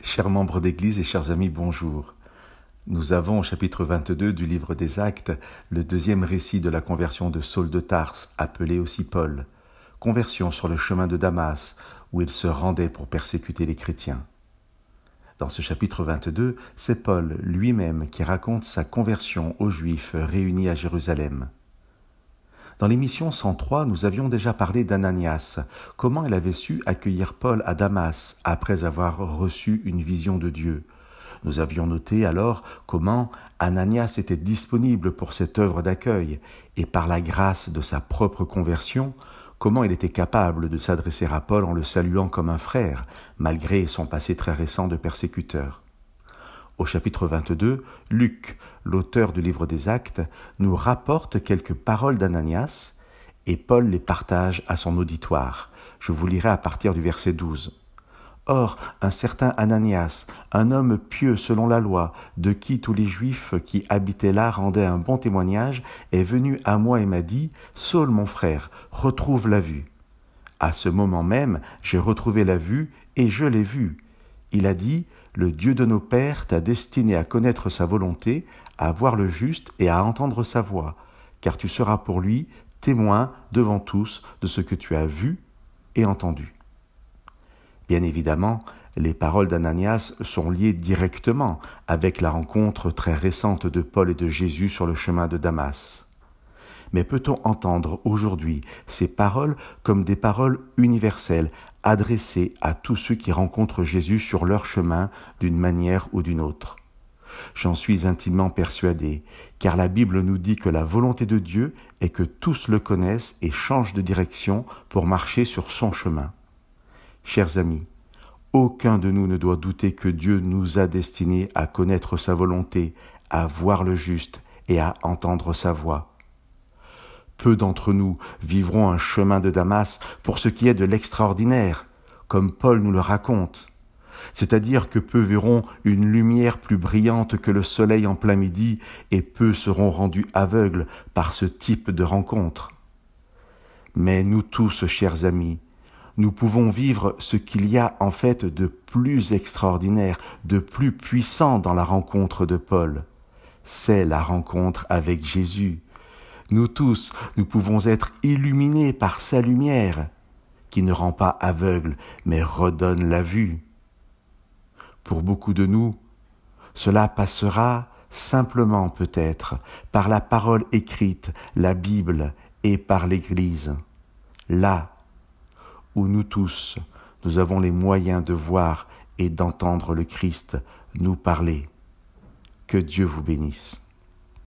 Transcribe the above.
Chers membres d'Église et chers amis, bonjour. Nous avons au chapitre 22 du livre des Actes le deuxième récit de la conversion de Saul de Tarse, appelé aussi Paul. Conversion sur le chemin de Damas, où il se rendait pour persécuter les chrétiens. Dans ce chapitre 22, c'est Paul lui-même qui raconte sa conversion aux Juifs réunis à Jérusalem. Dans l'émission 103, nous avions déjà parlé d'Ananias, comment il avait su accueillir Paul à Damas après avoir reçu une vision de Dieu. Nous avions noté alors comment Ananias était disponible pour cette œuvre d'accueil et par la grâce de sa propre conversion, comment il était capable de s'adresser à Paul en le saluant comme un frère, malgré son passé très récent de persécuteur. Au chapitre 22, Luc, l'auteur du livre des Actes, nous rapporte quelques paroles d'Ananias et Paul les partage à son auditoire. Je vous lirai à partir du verset 12. « Or, un certain Ananias, un homme pieux selon la loi, de qui tous les Juifs qui habitaient là rendaient un bon témoignage, est venu à moi et m'a dit « Saul, mon frère, retrouve la vue. » À ce moment même, j'ai retrouvé la vue et je l'ai vu. Il a dit « Le Dieu de nos pères t'a destiné à connaître sa volonté, à voir le juste et à entendre sa voix, car tu seras pour lui témoin devant tous de ce que tu as vu et entendu. » Bien évidemment, les paroles d'Ananias sont liées directement avec la rencontre très récente de Paul et de Jésus sur le chemin de Damas. Mais peut-on entendre aujourd'hui ces paroles comme des paroles universelles, adressées à tous ceux qui rencontrent Jésus sur leur chemin d'une manière ou d'une autre? J'en suis intimement persuadé, car la Bible nous dit que la volonté de Dieu est que tous le connaissent et changent de direction pour marcher sur son chemin. Chers amis, aucun de nous ne doit douter que Dieu nous a destinés à connaître sa volonté, à voir le juste et à entendre sa voix. Peu d'entre nous vivront un chemin de Damas pour ce qui est de l'extraordinaire, comme Paul nous le raconte. C'est-à-dire que peu verront une lumière plus brillante que le soleil en plein midi et peu seront rendus aveugles par ce type de rencontre. Mais nous tous, chers amis, nous pouvons vivre ce qu'il y a en fait de plus extraordinaire, de plus puissant dans la rencontre de Paul. C'est la rencontre avec Jésus. Nous tous, nous pouvons être illuminés par sa lumière, qui ne rend pas aveugle, mais redonne la vue. Pour beaucoup de nous, cela passera simplement peut-être par la parole écrite, la Bible, et par l'Église. Là où nous tous, nous avons les moyens de voir et d'entendre le Christ nous parler. Que Dieu vous bénisse.